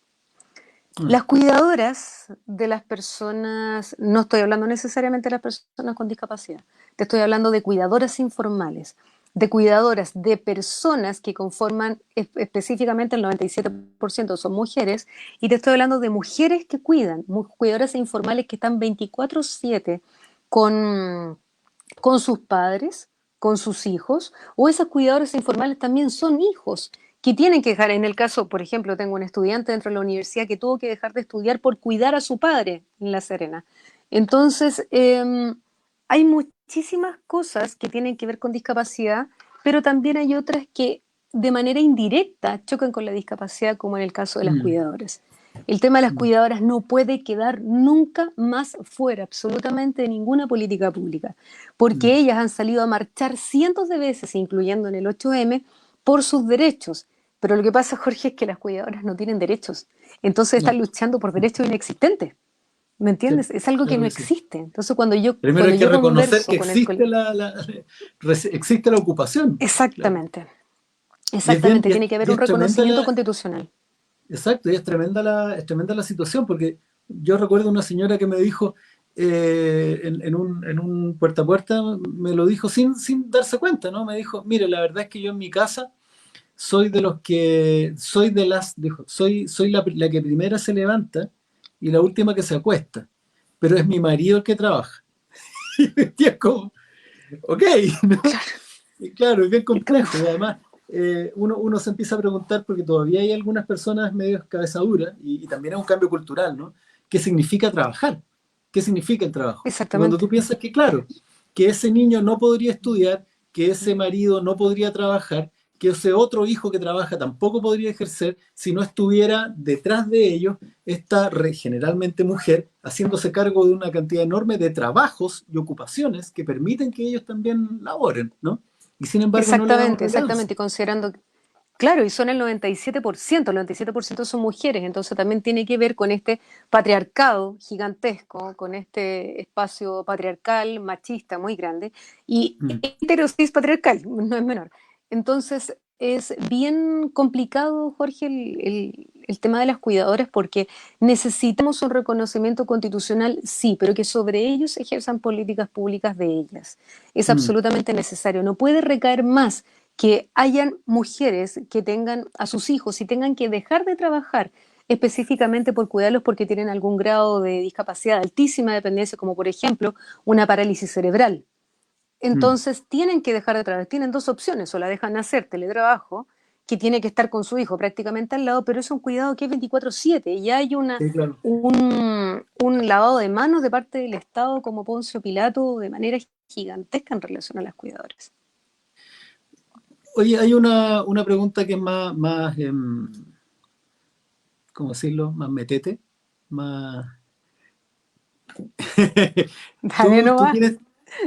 [SPEAKER 1] mm,
[SPEAKER 2] Las cuidadoras de las personas, no estoy hablando necesariamente de las personas con discapacidad, te estoy hablando de cuidadoras informales, de cuidadoras de personas que conforman específicamente el 97% son mujeres, y te estoy hablando de mujeres que cuidan, cuidadoras informales que están 24/7 con sus padres, con sus hijos, o esas cuidadoras informales también son hijos que tienen que dejar, en el caso, por ejemplo, tengo un estudiante dentro de la universidad que tuvo que dejar de estudiar por cuidar a su padre en La Serena. Entonces, hay muchísimas cosas que tienen que ver con discapacidad, pero también hay otras que de manera indirecta chocan con la discapacidad, como en el caso de las
[SPEAKER 1] mm,
[SPEAKER 2] cuidadoras. El tema de las
[SPEAKER 1] mm,
[SPEAKER 2] cuidadoras no puede quedar nunca más fuera absolutamente de ninguna política pública, porque
[SPEAKER 1] mm.
[SPEAKER 2] ellas han salido a marchar cientos de veces, incluyendo en el 8M, por sus derechos. Pero lo que pasa, Jorge, es que las cuidadoras no tienen derechos. Entonces están
[SPEAKER 1] No,
[SPEAKER 2] luchando por derechos inexistentes. ¿Me
[SPEAKER 1] sí,
[SPEAKER 2] entiendes? Es algo que
[SPEAKER 1] claro
[SPEAKER 2] no
[SPEAKER 1] que sí.
[SPEAKER 2] existe. Entonces
[SPEAKER 1] Primero
[SPEAKER 2] cuando
[SPEAKER 1] hay que
[SPEAKER 2] yo
[SPEAKER 1] reconocer que
[SPEAKER 2] converso con el
[SPEAKER 1] existe
[SPEAKER 2] colegio,
[SPEAKER 1] existe la ocupación. Claro.
[SPEAKER 2] exactamente,
[SPEAKER 1] Y es bien,
[SPEAKER 2] exactamente, tiene que haber
[SPEAKER 1] y
[SPEAKER 2] un
[SPEAKER 1] es tremenda
[SPEAKER 2] reconocimiento constitucional.
[SPEAKER 1] exacto, y es tremenda la situación, porque yo recuerdo una señora que me dijo en un puerta a puerta, me lo dijo sin darse cuenta, ¿no? Me dijo, mire, la verdad es que yo en mi casa soy de los que, soy de las, dijo, soy la que primera se levanta y la última que se acuesta, pero es mi marido el que trabaja. Y es como, ok, ¿no? Y claro, es bien complejo y además uno se empieza a preguntar porque todavía hay algunas personas medio cabezaduras y también es un cambio cultural, ¿no? ¿Qué significa trabajar? ¿Qué significa el trabajo? Y cuando tú
[SPEAKER 2] Exactamente.
[SPEAKER 1] piensas que, claro, que ese niño no podría estudiar, que ese marido no podría trabajar, que ese otro hijo que trabaja tampoco podría ejercer si no estuviera detrás de ellos esta generalmente mujer haciéndose cargo de una cantidad enorme de trabajos y ocupaciones que permiten que ellos también laboren, ¿no? Y sin embargo no le damos
[SPEAKER 2] Exactamente,
[SPEAKER 1] relevancia.
[SPEAKER 2] exactamente. Y considerando, claro, y son el 97%, el 97% son mujeres, entonces también tiene que ver con este patriarcado gigantesco, con este espacio patriarcal, machista muy grande, y
[SPEAKER 1] Mm,
[SPEAKER 2] heterosis patriarcal, no es menor. Entonces es bien complicado, Jorge, el tema de las cuidadoras porque necesitamos un reconocimiento constitucional, sí, pero que sobre ellos ejerzan políticas públicas de ellas. Es
[SPEAKER 1] mm,
[SPEAKER 2] absolutamente necesario. No puede recaer más que hayan mujeres que tengan a sus hijos y tengan que dejar de trabajar específicamente por cuidarlos porque tienen algún grado de discapacidad, altísima dependencia, como por ejemplo una parálisis cerebral.
[SPEAKER 1] mm.
[SPEAKER 2] Entonces tienen que dejar de trabajar. Tienen dos opciones: o la dejan hacer teletrabajo, que tiene que estar con su hijo prácticamente al lado, pero es un cuidado que es 24/7 y hay
[SPEAKER 1] Sí, claro.
[SPEAKER 2] un lavado de manos de parte del Estado como Poncio Pilato de manera gigantesca en relación a las cuidadoras.
[SPEAKER 1] Oye, hay una pregunta que es ¿cómo decirlo? Más metete, más...
[SPEAKER 2] Dale
[SPEAKER 1] Tú
[SPEAKER 2] nomás.
[SPEAKER 1] tienes...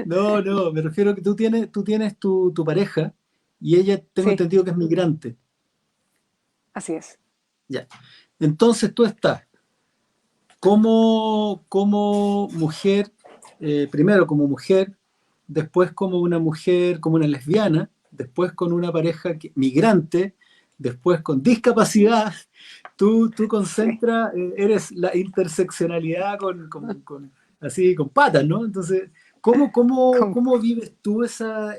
[SPEAKER 1] No, no, me refiero a que tú tienes tu pareja y ella, tengo
[SPEAKER 2] Sí,
[SPEAKER 1] entendido que es migrante.
[SPEAKER 2] así es.
[SPEAKER 1] Ya. Entonces tú estás como mujer, primero como mujer, después como una mujer, como una lesbiana, después con una pareja migrante, después con discapacidad. Tú
[SPEAKER 2] Sí.
[SPEAKER 1] concentras, eres la interseccionalidad así, con patas, ¿no? Entonces, ¿cómo, cómo,
[SPEAKER 2] Con-
[SPEAKER 1] cómo vives tú esa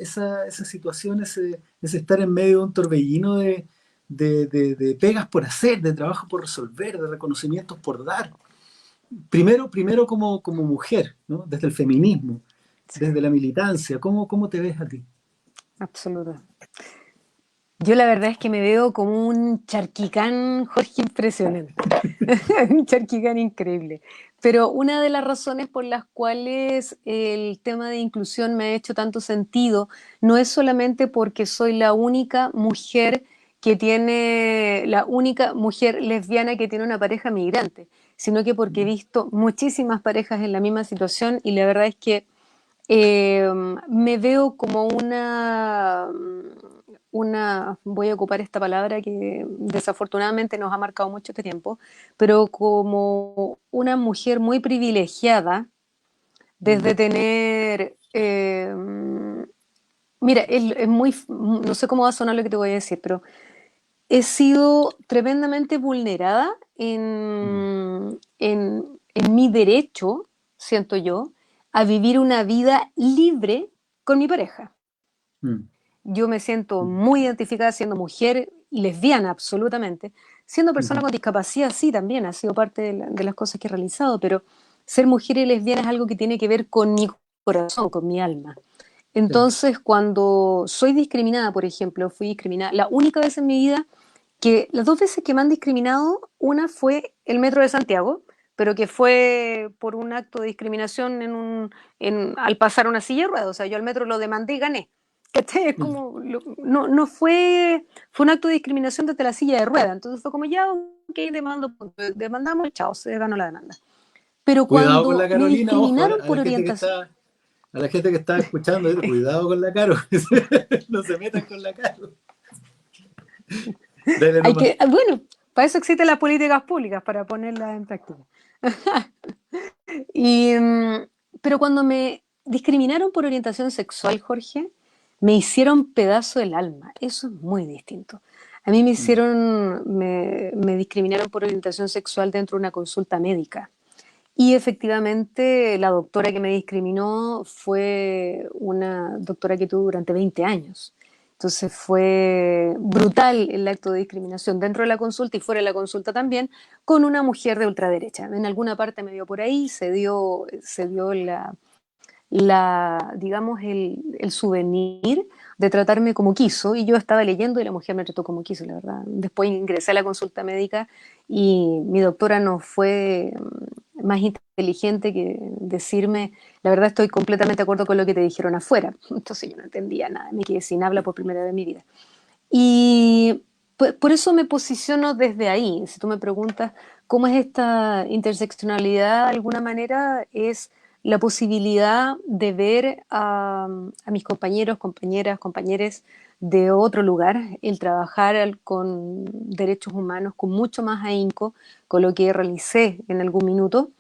[SPEAKER 1] situación, ese estar en medio de un torbellino de pegas por hacer, de trabajo por resolver, de reconocimientos por dar? Primero como mujer, ¿no? Desde el feminismo,
[SPEAKER 2] sí,
[SPEAKER 1] desde la militancia, ¿cómo te ves a ti?
[SPEAKER 2] absoluto. Yo la verdad es que me veo como un charquicán, Jorge, impresionante. Un charquicán increíble. Pero una de las razones por las cuales el tema de inclusión me ha hecho tanto sentido no es solamente porque soy la única mujer la única mujer lesbiana que tiene una pareja migrante, sino que porque he visto muchísimas parejas en la misma situación y la verdad es que eh, me veo como voy a ocupar esta palabra que desafortunadamente nos ha marcado mucho este tiempo, pero como una mujer muy privilegiada
[SPEAKER 1] Mm,
[SPEAKER 2] desde tener, mira, es muy, no sé cómo va a sonar lo que te voy a decir, pero he sido tremendamente vulnerada
[SPEAKER 1] mm,
[SPEAKER 2] en mi derecho, siento yo, a vivir una vida libre con mi pareja.
[SPEAKER 1] mm,
[SPEAKER 2] Yo me siento
[SPEAKER 1] mm,
[SPEAKER 2] muy identificada siendo mujer y lesbiana, absolutamente. Siendo persona
[SPEAKER 1] ujú.
[SPEAKER 2] con discapacidad, sí, también ha sido parte de las cosas que he realizado, pero ser mujer y lesbiana es algo que tiene que ver con mi corazón, con mi alma.
[SPEAKER 1] Sí.
[SPEAKER 2] Entonces, cuando soy discriminada, por ejemplo, fui discriminada, la única vez en mi vida que las dos veces que me han discriminado, una fue el Metro de Santiago, pero que fue por un acto de discriminación al pasar una silla de ruedas. O sea, yo al metro lo demandé y gané. ¿Cachai? Es
[SPEAKER 1] Mm.
[SPEAKER 2] como, no fue un acto de discriminación desde la silla de ruedas. Entonces fue como, ya, ok, demandamos, chao, se ganó la demanda. Pero
[SPEAKER 1] Cuidado con la
[SPEAKER 2] cuando me
[SPEAKER 1] Carolina, ojo,
[SPEAKER 2] discriminaron por orientación,
[SPEAKER 1] a la gente que está escuchando, cuidado con la Caro, no se metan con la Caro. Dale nomás.
[SPEAKER 2] bueno, para eso existen las políticas públicas, para ponerlas en práctica. Y, pero cuando me discriminaron por orientación sexual, Jorge, me hicieron pedazo del alma. Eso es muy distinto. A mí
[SPEAKER 1] Mm,
[SPEAKER 2] me discriminaron por orientación sexual dentro de una consulta médica. Y efectivamente, la doctora que me discriminó fue una doctora que tuve durante 20 años. Entonces fue brutal el acto de discriminación dentro de la consulta y fuera de la consulta también, con una mujer de ultraderecha. En alguna parte me dio por ahí, se dio digamos, el souvenir de tratarme como quiso y yo estaba leyendo y la mujer me trató como quiso, la verdad. Después ingresé a la consulta médica y mi doctora no fue más inteligente que decirme, la verdad estoy completamente de acuerdo con lo que te dijeron afuera. Entonces yo no entendía nada, me quedé sin habla por primera vez en mi vida. Y por eso me posiciono desde ahí. Si tú me preguntas cómo es esta interseccionalidad, de alguna manera es la posibilidad de ver a mis compañeros, compañeras, compañeros de otro lugar, el trabajar con derechos humanos con mucho más ahínco, con lo que realicé en algún minuto,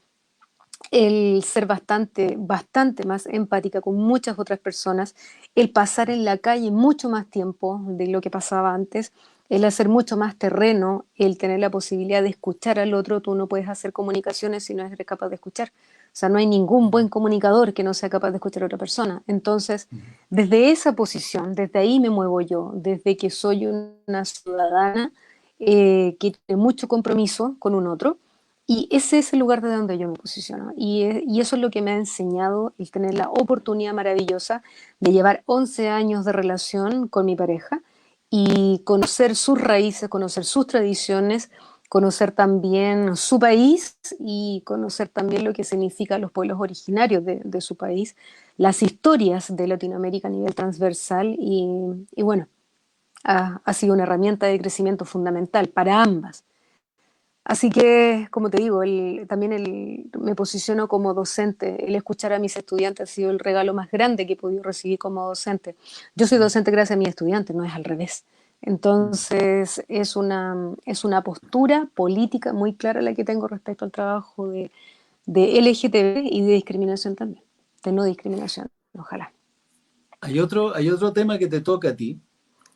[SPEAKER 2] el ser bastante, bastante más empática con muchas otras personas, el pasar en la calle mucho más tiempo de lo que pasaba antes, el hacer mucho más terreno, el tener la posibilidad de escuchar al otro. Tú no puedes hacer comunicaciones si no eres capaz de escuchar. O sea, no hay ningún buen comunicador que no sea capaz de escuchar a otra persona. Entonces, desde esa posición, desde ahí me muevo yo, desde que soy una ciudadana que tiene mucho compromiso con un otro, y ese es el lugar de donde yo me posiciono. Y eso es lo que me ha enseñado el tener la oportunidad maravillosa de llevar 11 años de relación con mi pareja y conocer sus raíces, conocer sus tradiciones, conocer también su país y conocer también lo que significan los pueblos originarios de su país, las historias de Latinoamérica a nivel transversal y bueno, ha sido una herramienta de crecimiento fundamental para ambas. Así que, como te digo, me posiciono como docente. El escuchar a mis estudiantes ha sido el regalo más grande que he podido recibir como docente. Yo soy docente gracias a mis estudiantes, no es al revés. Entonces, es una postura política muy clara la que tengo respecto al trabajo de LGTB y de discriminación también, de no discriminación, ojalá.
[SPEAKER 1] Hay otro tema que te toca a ti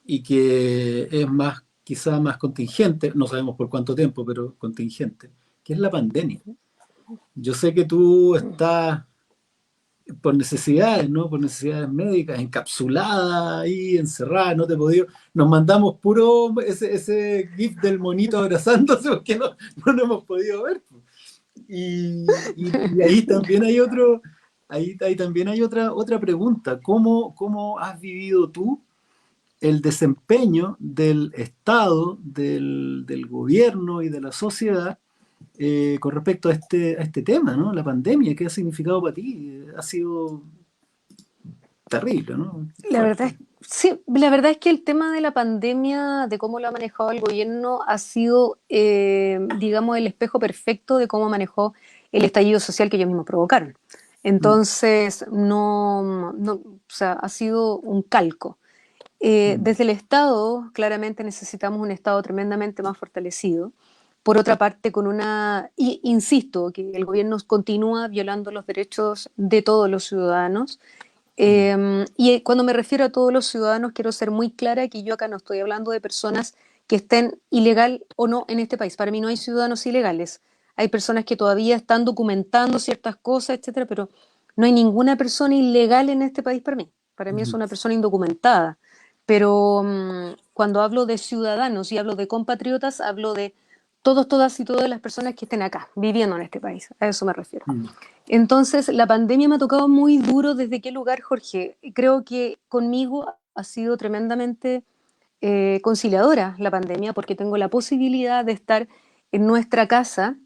[SPEAKER 1] y que es más, quizá más contingente, no sabemos por cuánto tiempo, pero contingente, que es la pandemia. Yo sé que tú estás por necesidades, ¿no? Por necesidades médicas, encapsulada ahí, encerrada, no te he podido. Nos mandamos puro ese gif del monito abrazándose porque no nos hemos podido ver. Y ahí también hay ahí también hay otra pregunta. ¿Cómo has vivido tú el desempeño del Estado, del gobierno y de la sociedad con respecto a este tema, ¿no? La pandemia, ¿qué ha significado para ti? Ha sido terrible, ¿no?
[SPEAKER 2] La verdad
[SPEAKER 1] Fuerte.
[SPEAKER 2] es, sí, la verdad es que el tema de la pandemia, de cómo lo ha manejado el gobierno, ha sido, digamos, el espejo perfecto de cómo manejó el estallido social que ellos mismos provocaron.
[SPEAKER 1] Mm,
[SPEAKER 2] Entonces, o sea, ha sido un calco.
[SPEAKER 1] mm,
[SPEAKER 2] Desde el Estado, claramente necesitamos un Estado tremendamente más fortalecido. Por otra parte, y insisto, que el gobierno continúa violando los derechos de todos los ciudadanos.
[SPEAKER 1] mm,
[SPEAKER 2] Y cuando me refiero a todos los ciudadanos, quiero ser muy clara que yo acá no estoy hablando de personas que estén ilegal o no en este país. Para mí no hay ciudadanos ilegales. Hay personas que todavía están documentando ciertas cosas, etcétera, pero no hay ninguna persona ilegal en este país para mí. Para mí es
[SPEAKER 1] mm.
[SPEAKER 2] una persona indocumentada. Pero cuando hablo de ciudadanos y hablo de compatriotas, hablo de todos, todas y todas las personas que estén acá, viviendo en este país. A eso me refiero.
[SPEAKER 1] Mm.
[SPEAKER 2] Entonces, la pandemia me ha tocado muy duro. ¿Desde qué lugar, Jorge? Creo que conmigo ha sido tremendamente conciliadora la pandemia porque tengo la posibilidad de estar en nuestra casa,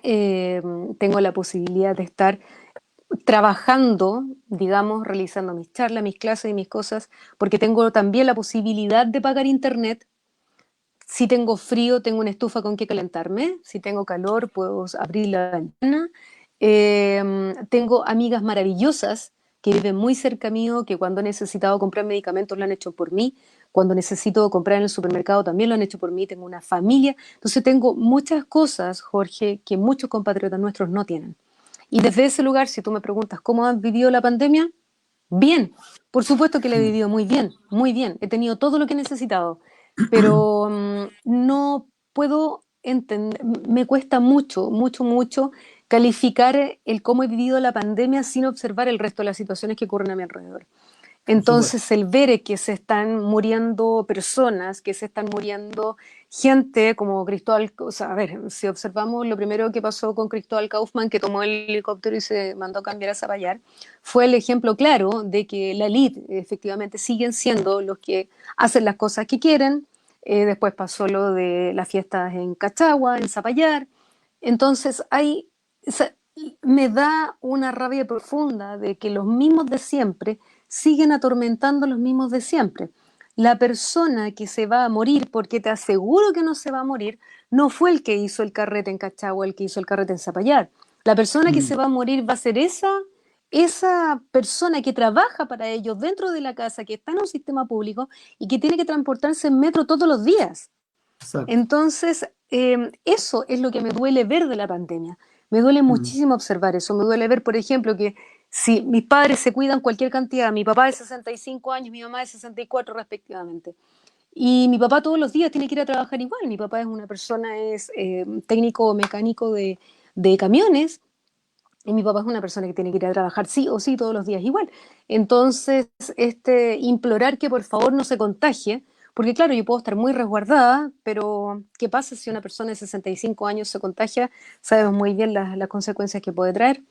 [SPEAKER 2] eh, tengo la posibilidad de estar trabajando, digamos, realizando mis charlas, mis clases y mis cosas, porque tengo también la posibilidad de pagar internet. Si tengo frío, tengo una estufa con que calentarme. Si tengo calor, puedo abrir la ventana. Tengo amigas maravillosas que viven muy cerca mío, que cuando he necesitado comprar medicamentos lo han hecho por mí. Cuando necesito comprar en el supermercado también lo han hecho por mí. Tengo una familia. Entonces tengo muchas cosas, Jorge, que muchos compatriotas nuestros no tienen. Y desde ese lugar, si tú me preguntas cómo han vivido la pandemia, bien. Por supuesto que la he
[SPEAKER 1] Mm.
[SPEAKER 2] vivido muy bien, muy bien. He tenido todo lo que he necesitado, pero no puedo entender, me cuesta mucho, mucho, mucho calificar el cómo he vivido la pandemia sin observar el resto de las situaciones que ocurren a mi alrededor.
[SPEAKER 1] Por supuesto.
[SPEAKER 2] Entonces, el ver que se están muriendo personas, que se están muriendo gente como Cristóbal, o sea, a ver, si observamos lo primero que pasó con Cristóbal Kaufman, que tomó el helicóptero y se mandó a cambiar a Zapallar, fue el ejemplo claro de que la élite efectivamente siguen siendo los que hacen las cosas que quieren. Después pasó lo de las fiestas en Cachagua, en Zapallar. Entonces, me da una rabia profunda de que los mismos de siempre siguen atormentando a los mismos de siempre. La persona que se va a morir, porque te aseguro que no se va a morir, no fue el que hizo el carrete en Cachagua, el que hizo el carrete en Zapallar. La persona que se
[SPEAKER 1] Mm.
[SPEAKER 2] va a morir va a ser esa persona que trabaja para ellos dentro de la casa, que está en un sistema público y que tiene que transportarse en metro todos los días.
[SPEAKER 1] Exacto.
[SPEAKER 2] Entonces, eso es lo que me duele ver de la pandemia. Me duele
[SPEAKER 1] Mm.
[SPEAKER 2] muchísimo observar eso. Me duele ver, por ejemplo, que si mis padres se cuidan cualquier cantidad, mi papá de 65 años, mi mamá de 64 respectivamente, y mi papá todos los días tiene que ir a trabajar igual. Mi papá es una persona, es técnico mecánico de camiones, y mi papá es una persona que tiene que ir a trabajar sí o sí todos los días igual. Entonces, implorar que por favor no se contagie, porque claro, yo puedo estar muy resguardada, pero ¿qué pasa si una persona de 65 años se contagia? Sabemos muy bien las consecuencias que puede traer.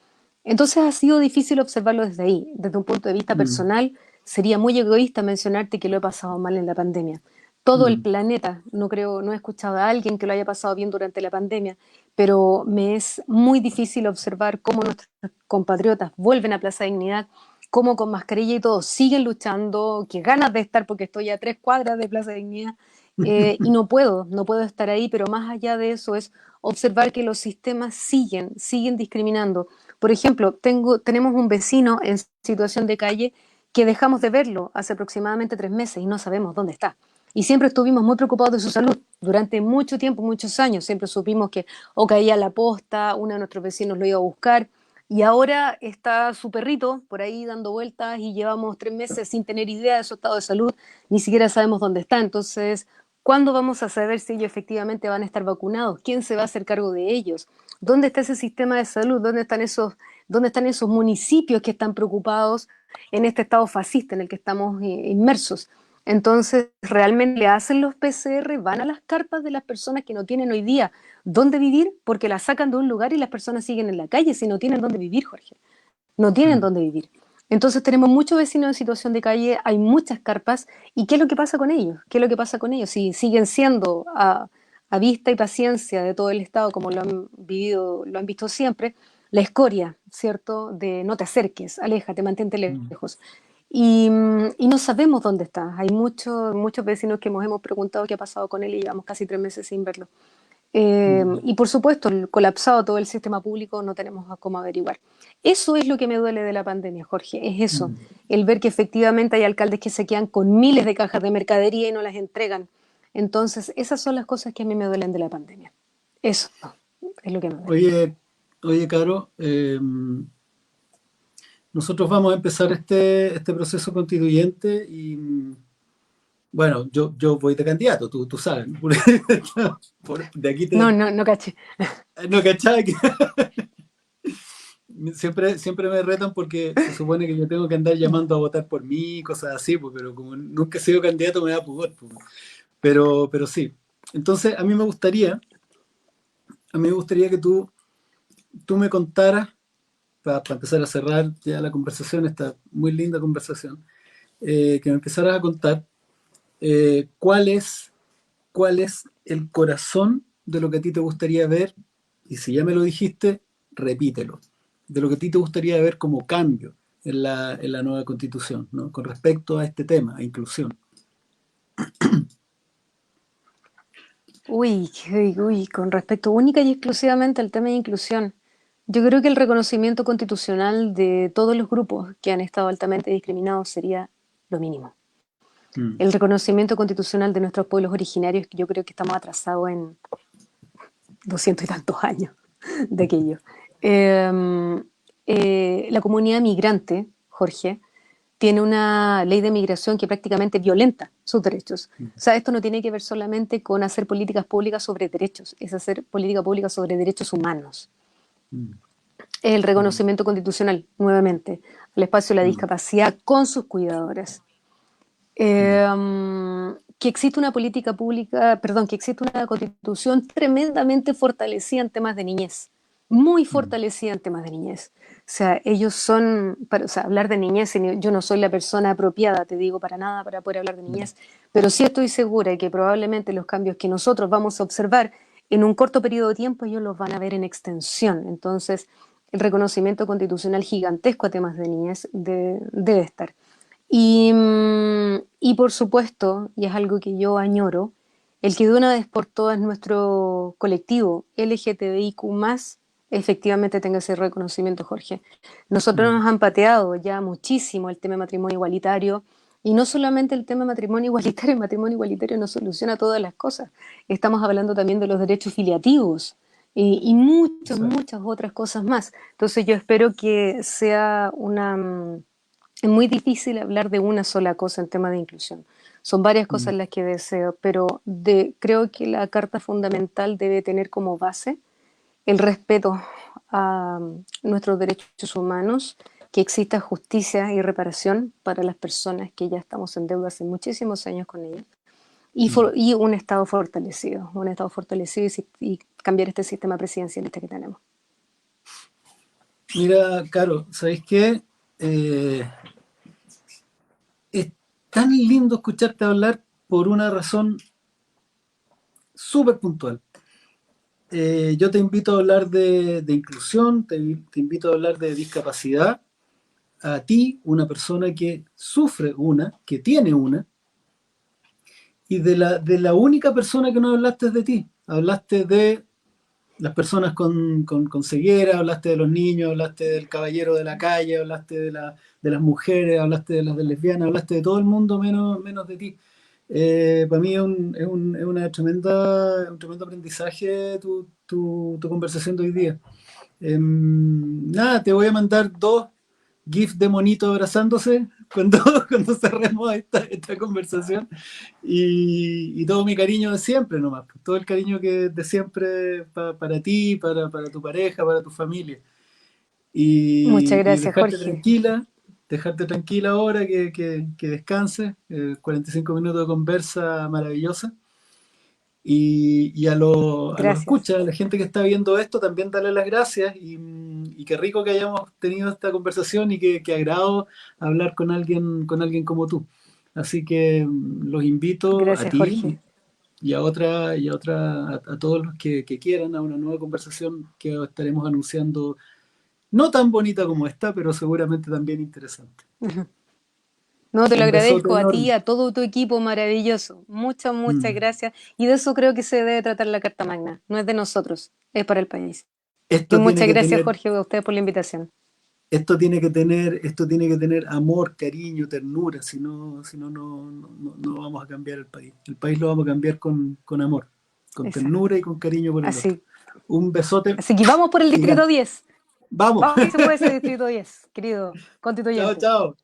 [SPEAKER 2] Entonces ha sido difícil observarlo desde ahí. Desde un punto de vista
[SPEAKER 1] Mm.
[SPEAKER 2] personal, sería muy egoísta mencionarte que lo he pasado mal en la pandemia. Todo el
[SPEAKER 1] Mm.
[SPEAKER 2] planeta, no creo, no he escuchado a alguien que lo haya pasado bien durante la pandemia, pero me es muy difícil observar cómo nuestros compatriotas vuelven a Plaza Dignidad, cómo con mascarilla y todo siguen luchando, qué ganas de estar porque estoy a 3 cuadras de Plaza Dignidad, y no puedo estar ahí, pero más allá de eso es observar que los sistemas siguen discriminando. Por ejemplo, tenemos un vecino en situación de calle que dejamos de verlo hace aproximadamente 3 meses y no sabemos dónde está. Y siempre estuvimos muy preocupados de su salud. Durante mucho tiempo, muchos años, siempre supimos que o caía a la posta, uno de nuestros vecinos lo iba a buscar, y ahora está su perrito por ahí dando vueltas y llevamos 3 meses sin tener idea de su estado de salud, ni siquiera sabemos dónde está. Entonces, ¿cuándo vamos a saber si ellos efectivamente van a estar vacunados? ¿Quién se va a hacer cargo de ellos? ¿Dónde está ese sistema de salud? Dónde están esos municipios que están preocupados en este estado fascista en el que estamos inmersos? Entonces, ¿realmente le hacen los PCR? ¿Van a las carpas de las personas que no tienen hoy día dónde vivir? Porque las sacan de un lugar y las personas siguen en la calle si no tienen dónde vivir, Jorge. No tienen
[SPEAKER 1] Mm.
[SPEAKER 2] dónde vivir. Entonces tenemos muchos vecinos en situación de calle, hay muchas carpas, ¿y qué es lo que pasa con ellos? ¿Qué es lo que pasa con ellos? Si siguen siendo a vista y paciencia de todo el Estado, como lo han vivido, lo han visto siempre, la escoria, ¿cierto? De no te acerques, aléjate, mantente
[SPEAKER 1] Mm.
[SPEAKER 2] lejos. Y no sabemos dónde está. Hay muchos vecinos que hemos preguntado qué ha pasado con él y llevamos casi 3 meses sin verlo.
[SPEAKER 1] Mm.
[SPEAKER 2] Y por supuesto, colapsado todo el sistema público, no tenemos cómo averiguar. Eso es lo que me duele de la pandemia, Jorge, es eso,
[SPEAKER 1] Mm.
[SPEAKER 2] el ver que efectivamente hay alcaldes que se quedan con miles de cajas de mercadería y no las entregan. Entonces, esas son las cosas que a mí me duelen de la pandemia. Eso es lo que me duele.
[SPEAKER 1] Oye, oye, Caro, nosotros vamos a empezar este proceso constituyente y, bueno, yo voy de candidato, tú sabes, ¿no? De aquí
[SPEAKER 2] No, no, no caché.
[SPEAKER 1] no, ¿cachai? Siempre me retan porque se supone que yo tengo que andar llamando a votar por mí, cosas así, pues, pero como nunca he sido candidato me da pudor, pues. Pero sí. Entonces, a mí me gustaría que tú me contaras, para empezar a cerrar ya la conversación, esta muy linda conversación, que me empezaras a contar cuál es el corazón de lo que a ti te gustaría ver, y si ya me lo dijiste, repítelo, de lo que a ti te gustaría ver como cambio en la nueva constitución, ¿no? Con respecto a este tema, a inclusión.
[SPEAKER 2] Uy, con respecto única y exclusivamente al tema de inclusión, yo creo que el reconocimiento constitucional de todos los grupos que han estado altamente discriminados sería lo mínimo.
[SPEAKER 1] Mm.
[SPEAKER 2] El reconocimiento constitucional de nuestros pueblos originarios, yo creo que estamos atrasados en 200 y tantos años de aquello. La comunidad migrante, Jorge, tiene una ley de migración que prácticamente violenta sus derechos. O sea, esto no tiene que ver solamente con hacer políticas públicas sobre derechos, es hacer política pública sobre derechos humanos.
[SPEAKER 1] Mm.
[SPEAKER 2] El
[SPEAKER 1] Mm.
[SPEAKER 2] reconocimiento constitucional, nuevamente, al espacio de la
[SPEAKER 1] Mm.
[SPEAKER 2] discapacidad con sus cuidadores.
[SPEAKER 1] Mm.
[SPEAKER 2] Que existe una política pública, perdón, que existe una constitución tremendamente fortalecida en temas de niñez, muy
[SPEAKER 1] Mm.
[SPEAKER 2] fortalecida en temas de niñez. O sea, ellos son, o sea, hablar de niñez, yo no soy la persona apropiada, te digo, para nada para poder hablar de
[SPEAKER 1] Mm.
[SPEAKER 2] niñez, pero sí estoy segura de que probablemente los cambios que nosotros vamos a observar en un corto periodo de tiempo, ellos los van a ver en extensión. Entonces, el reconocimiento constitucional gigantesco a temas de niñez debe estar. Y por supuesto, y es algo que yo añoro, el que de una vez por todas nuestro colectivo LGTBIQ+, efectivamente tenga ese reconocimiento, Jorge. Nosotros
[SPEAKER 1] Mm.
[SPEAKER 2] nos han pateado ya muchísimo el tema de matrimonio igualitario, y no solamente el tema de el matrimonio igualitario no soluciona todas las cosas. Estamos hablando también de los derechos filiativos y
[SPEAKER 1] Exacto.
[SPEAKER 2] muchas otras cosas más. Entonces yo espero que sea es muy difícil hablar de una sola cosa en tema de inclusión. Son varias
[SPEAKER 1] Mm.
[SPEAKER 2] cosas las que deseo, pero creo que la Carta Fundamental debe tener como base el respeto a nuestros derechos humanos, que exista justicia y reparación para las personas que ya estamos en deuda hace muchísimos años con ellas,
[SPEAKER 1] Mm.
[SPEAKER 2] y un Estado fortalecido y cambiar este sistema presidencialista que tenemos.
[SPEAKER 1] Mira, Caro, ¿sabéis qué? Eh, es tan lindo escucharte hablar por una razón súper puntual. Yo te invito a hablar de inclusión, te invito a hablar de discapacidad, a ti, una persona que sufre una, que tiene una, y de la única persona que no hablaste de ti. Hablaste de las personas con ceguera, hablaste de los niños, hablaste del caballero de la calle, hablaste de las mujeres, hablaste de las de lesbianas, hablaste de todo el mundo menos de ti. Para mí es una un tremendo aprendizaje tu conversación de hoy día. Nada, te voy a mandar dos GIFs de monito abrazándose cuando, cuando cerremos esta conversación y todo mi cariño de siempre nomás, todo el cariño que de siempre para ti, para tu pareja, para tu familia
[SPEAKER 2] Muchas
[SPEAKER 1] y
[SPEAKER 2] gracias, Jorge.
[SPEAKER 1] dejarte tranquila ahora que descanses, 45 minutos de conversa maravillosa y a los
[SPEAKER 2] Gracias.
[SPEAKER 1] escuchas, a la gente que está viendo esto, también darle las gracias y qué rico que hayamos tenido esta conversación y que agrado hablar con alguien como tú. Así que los invito a
[SPEAKER 2] Gracias,
[SPEAKER 1] ti
[SPEAKER 2] Jorge.
[SPEAKER 1] a todos los que quieran a una nueva conversación que estaremos anunciando, no tan bonita como esta, pero seguramente también interesante.
[SPEAKER 2] No, te lo
[SPEAKER 1] Un besote
[SPEAKER 2] agradezco a ti,
[SPEAKER 1] enorme.
[SPEAKER 2] a todo tu equipo maravilloso. Muchas, muchas
[SPEAKER 1] Mm.
[SPEAKER 2] gracias. Y de eso creo que se debe tratar la Carta Magna. No es de nosotros, es para el país. Y
[SPEAKER 1] Esto tiene
[SPEAKER 2] muchas
[SPEAKER 1] que
[SPEAKER 2] gracias,
[SPEAKER 1] tener
[SPEAKER 2] Jorge, a ustedes por la invitación.
[SPEAKER 1] Esto tiene que tener amor, cariño, ternura, si no, no vamos a cambiar el país. El país lo vamos a cambiar con amor, con
[SPEAKER 2] Exacto.
[SPEAKER 1] ternura y con cariño por el otro.
[SPEAKER 2] Así,
[SPEAKER 1] Un besote
[SPEAKER 2] así que vamos por el distrito
[SPEAKER 1] gigante.
[SPEAKER 2] 10.
[SPEAKER 1] Vamos.
[SPEAKER 2] Vamos por ese distrito 10, querido
[SPEAKER 1] Chao,
[SPEAKER 2] constituyente.
[SPEAKER 1] chao.